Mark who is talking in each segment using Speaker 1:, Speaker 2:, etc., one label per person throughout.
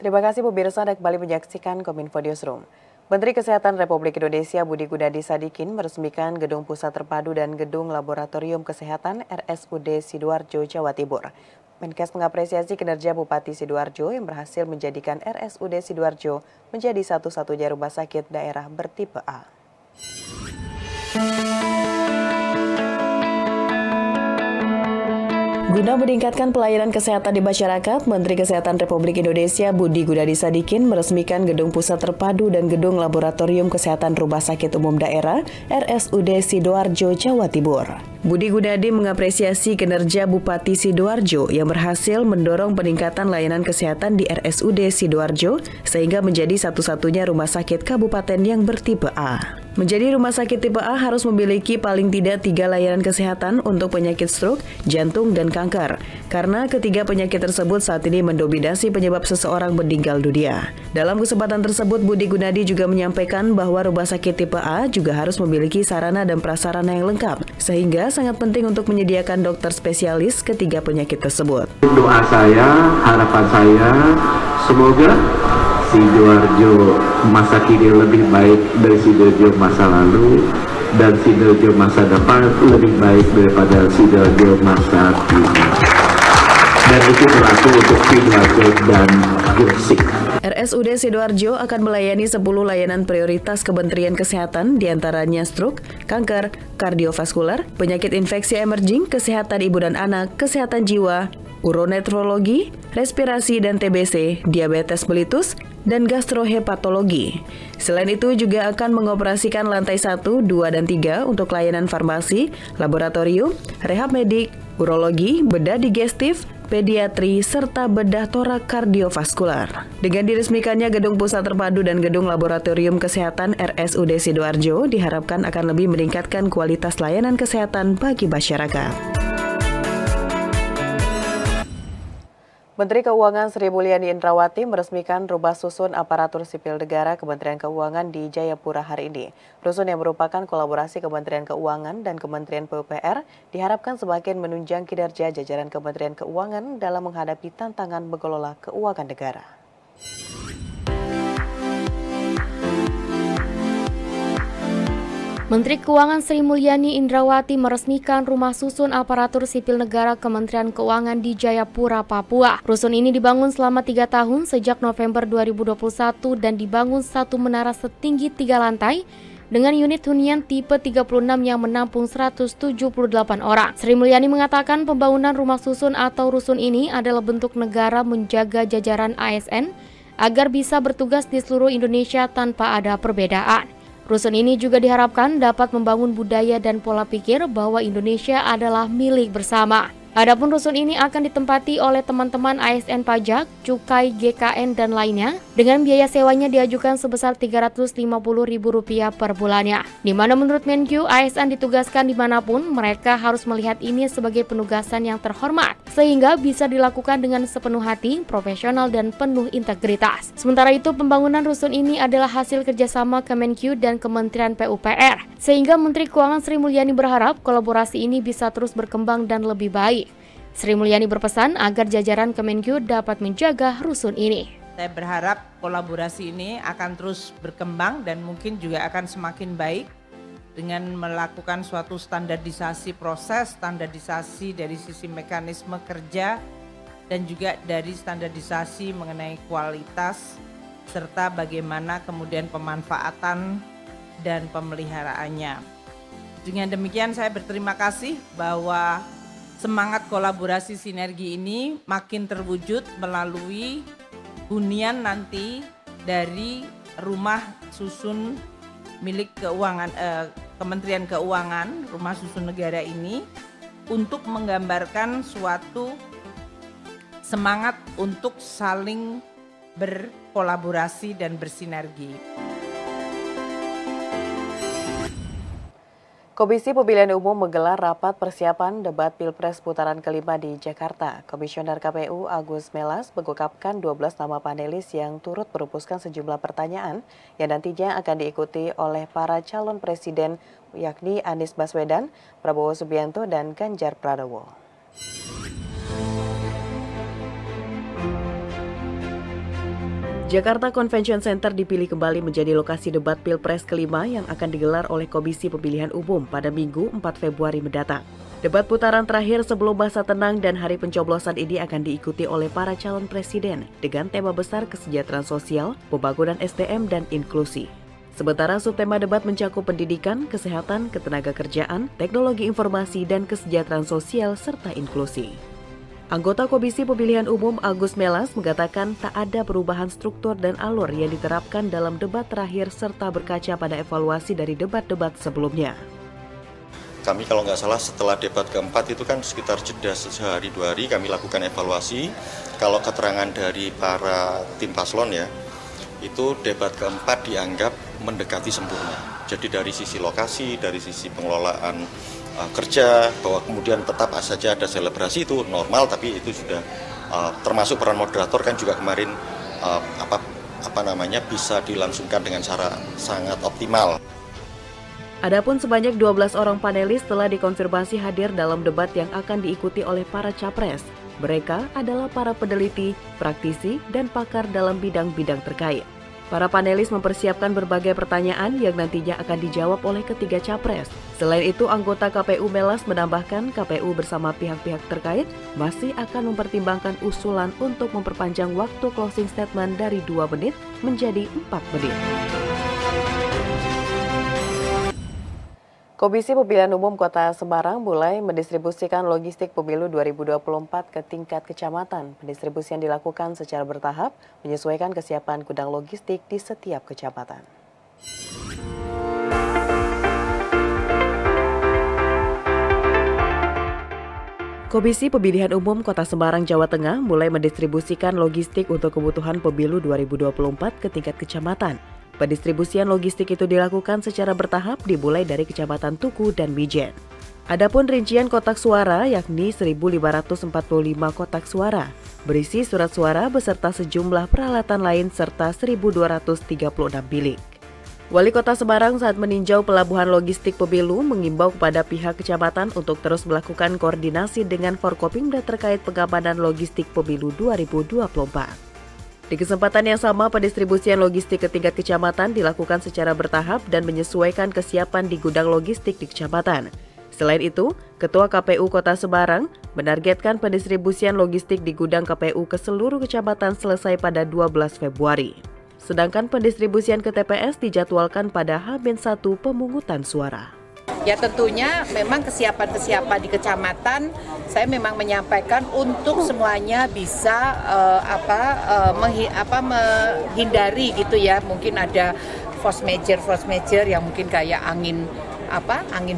Speaker 1: Terima kasih pemirsa Anda kembali menyaksikan Kominfo Newsroom. Menteri Kesehatan Republik Indonesia Budi Gunadi Sadikin meresmikan Gedung Pusat Terpadu dan Gedung Laboratorium Kesehatan RSUD Sidoarjo, Jawa Timur. Menkes mengapresiasi kinerja Bupati Sidoarjo yang berhasil menjadikan RSUD Sidoarjo menjadi satu-satunya rumah sakit daerah bertipe A. Guna meningkatkan pelayanan kesehatan di masyarakat, Menteri Kesehatan Republik Indonesia Budi Gunadi Sadikin meresmikan Gedung Pusat Terpadu dan Gedung Laboratorium Kesehatan Rumah Sakit Umum Daerah RSUD Sidoarjo, Jawa Timur. Budi Gunadi mengapresiasi kinerja Bupati Sidoarjo yang berhasil mendorong peningkatan layanan kesehatan di RSUD Sidoarjo sehingga menjadi satu-satunya rumah sakit kabupaten yang bertipe A. Menjadi rumah sakit tipe A harus memiliki paling tidak 3 layanan kesehatan untuk penyakit stroke, jantung, dan kanker. Karena ketiga penyakit tersebut saat ini mendominasi penyebab seseorang meninggal dunia. Dalam kesempatan tersebut, Budi Gunadi juga menyampaikan bahwa rumah sakit tipe A juga harus memiliki sarana dan prasarana yang lengkap, sehingga sangat penting untuk menyediakan dokter spesialis ketiga penyakit tersebut.
Speaker 2: Doa saya, harapan saya, semoga Sidoarjo masa kini lebih baik dari Sidoarjo masa lalu dan Sidoarjo masa depan lebih baik daripada Sidoarjo masa kini. Dan itu berlaku untuk Sidoarjo dan Gresik.
Speaker 1: RSUD Sidoarjo akan melayani 10 layanan prioritas Kementerian Kesehatan, diantaranya stroke, kanker, kardiovaskular, penyakit infeksi emerging, kesehatan ibu dan anak, kesehatan jiwa, uronefrologi, respirasi dan TBC, diabetes mellitus, dan gastrohepatologi. Selain itu juga akan mengoperasikan lantai 1, 2, dan 3 untuk layanan farmasi, laboratorium, rehab medik, urologi, bedah digestif, pediatri, serta bedah torak kardiovaskular. Dengan diresmikannya Gedung Pusat Terpadu dan Gedung Laboratorium Kesehatan RSUD Sidoarjo diharapkan akan lebih meningkatkan kualitas layanan kesehatan bagi masyarakat. Menteri Keuangan Sri Mulyani Indrawati meresmikan rumah susun aparatur sipil negara Kementerian Keuangan di Jayapura hari ini. Rusun yang merupakan kolaborasi Kementerian Keuangan dan Kementerian PUPR diharapkan semakin menunjang kinerja jajaran Kementerian Keuangan dalam menghadapi tantangan mengelola keuangan negara.
Speaker 3: Menteri Keuangan Sri Mulyani Indrawati meresmikan rumah susun aparatur sipil negara Kementerian Keuangan di Jayapura, Papua. Rusun ini dibangun selama 3 tahun sejak November 2021 dan dibangun satu menara setinggi 3 lantai dengan unit hunian tipe 36 yang menampung 178 orang. Sri Mulyani mengatakan pembangunan rumah susun atau rusun ini adalah bentuk negara menjaga jajaran ASN agar bisa bertugas di seluruh Indonesia tanpa ada perbedaan. Rusun ini juga diharapkan dapat membangun budaya dan pola pikir bahwa Indonesia adalah milik bersama. Adapun rusun ini akan ditempati oleh teman-teman ASN pajak, cukai, GKN, dan lainnya dengan biaya sewanya diajukan sebesar Rp350.000 per bulannya. Di mana menurut Menkyu, ASN ditugaskan dimanapun, mereka harus melihat ini sebagai penugasan yang terhormat, sehingga bisa dilakukan dengan sepenuh hati, profesional, dan penuh integritas. Sementara itu, pembangunan rusun ini adalah hasil kerjasama Kemenkyu dan Kementerian PUPR, sehingga Menteri Keuangan Sri Mulyani berharap kolaborasi ini bisa terus berkembang dan lebih baik. Sri Mulyani berpesan agar jajaran Kemenkyu dapat menjaga rusun ini.
Speaker 4: Saya berharap kolaborasi ini akan terus berkembang dan mungkin juga akan semakin baik dengan melakukan suatu standarisasi proses, standarisasi dari sisi mekanisme kerja, dan juga dari standarisasi mengenai kualitas, serta bagaimana kemudian pemanfaatan dan pemeliharaannya. Dengan demikian saya berterima kasih bahwa semangat kolaborasi sinergi ini makin terwujud melalui hunian nanti dari rumah susun milik Kementerian Keuangan, rumah susun negara ini, untuk menggambarkan suatu semangat untuk saling berkolaborasi dan bersinergi.
Speaker 1: Komisi Pemilihan Umum menggelar rapat persiapan debat Pilpres putaran kelima di Jakarta. Komisioner KPU Agus Melas mengungkapkan 12 nama panelis yang turut merumuskan sejumlah pertanyaan yang nantinya akan diikuti oleh para calon presiden yakni Anies Baswedan, Prabowo Subianto, dan Ganjar Pranowo. Jakarta Convention Center dipilih kembali menjadi lokasi debat Pilpres kelima yang akan digelar oleh Komisi Pemilihan Umum pada Minggu 4 Februari mendatang. Debat putaran terakhir sebelum masa tenang dan hari pencoblosan ini akan diikuti oleh para calon presiden dengan tema besar kesejahteraan sosial, pembangunan SDM, dan inklusi. Sementara subtema debat mencakup pendidikan, kesehatan, ketenagakerjaan, teknologi informasi, dan kesejahteraan sosial, serta inklusi. Anggota Komisi Pemilihan Umum Agus Melas mengatakan tak ada perubahan struktur dan alur yang diterapkan dalam debat terakhir serta berkaca pada evaluasi dari debat-debat sebelumnya.
Speaker 5: Kami kalau nggak salah setelah debat keempat itu kan sekitar jeda sehari 2 hari kami lakukan evaluasi. Kalau keterangan dari para tim paslon ya, itu debat keempat dianggap mendekati sempurna. Jadi dari sisi lokasi, dari sisi pengelolaan kerja, bahwa kemudian tetap saja ada selebrasi itu normal, tapi itu sudah termasuk peran moderator kan juga kemarin bisa dilangsungkan dengan cara sangat optimal.
Speaker 1: Adapun sebanyak 12 orang panelis telah dikonfirmasi hadir dalam debat yang akan diikuti oleh para capres. Mereka adalah para peneliti, praktisi, dan pakar dalam bidang-bidang terkait. Para panelis mempersiapkan berbagai pertanyaan yang nantinya akan dijawab oleh ketiga capres. Selain itu, anggota KPU Melas menambahkan KPU bersama pihak-pihak terkait masih akan mempertimbangkan usulan untuk memperpanjang waktu closing statement dari 2 menit menjadi 4 menit. Komisi Pemilihan Umum Kota Semarang mulai mendistribusikan logistik pemilu 2024 ke tingkat kecamatan. Pendistribusian dilakukan secara bertahap, menyesuaikan kesiapan gudang logistik di setiap kecamatan. Komisi Pemilihan Umum Kota Semarang, Jawa Tengah mulai mendistribusikan logistik untuk kebutuhan pemilu 2024 ke tingkat kecamatan. Pendistribusian logistik itu dilakukan secara bertahap dimulai dari Kecamatan Tuku dan Mijen. Adapun rincian kotak suara yakni 1.545 kotak suara, berisi surat suara beserta sejumlah peralatan lain serta 1.236 bilik. Wali Kota Semarang saat meninjau pelabuhan logistik pemilu mengimbau kepada pihak kecamatan untuk terus melakukan koordinasi dengan Forkopimda terkait pengamanan logistik pemilu 2024. Di kesempatan yang sama, pendistribusian logistik ke tingkat kecamatan dilakukan secara bertahap dan menyesuaikan kesiapan di gudang logistik di kecamatan. Selain itu, Ketua KPU Kota Semarang menargetkan pendistribusian logistik di gudang KPU ke seluruh kecamatan selesai pada 12 Februari. Sedangkan pendistribusian ke TPS dijadwalkan pada H-1 pemungutan suara.
Speaker 6: Ya tentunya memang kesiapan di kecamatan saya memang menyampaikan untuk semuanya bisa menghindari gitu ya, mungkin ada force major yang mungkin kayak angin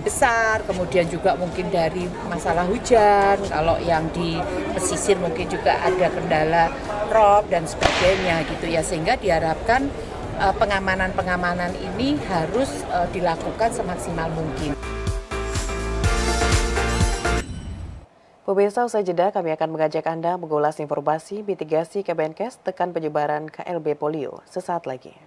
Speaker 6: besar, kemudian juga mungkin dari masalah hujan, kalau yang di pesisir mungkin juga ada kendala rob dan sebagainya gitu ya, sehingga diharapkan pengamanan ini harus dilakukan semaksimal mungkin.
Speaker 1: Pemirsa, usai jeda kami akan mengajak Anda mengulas informasi mitigasi Kemenkes tekan penyebaran KLB polio sesaat lagi.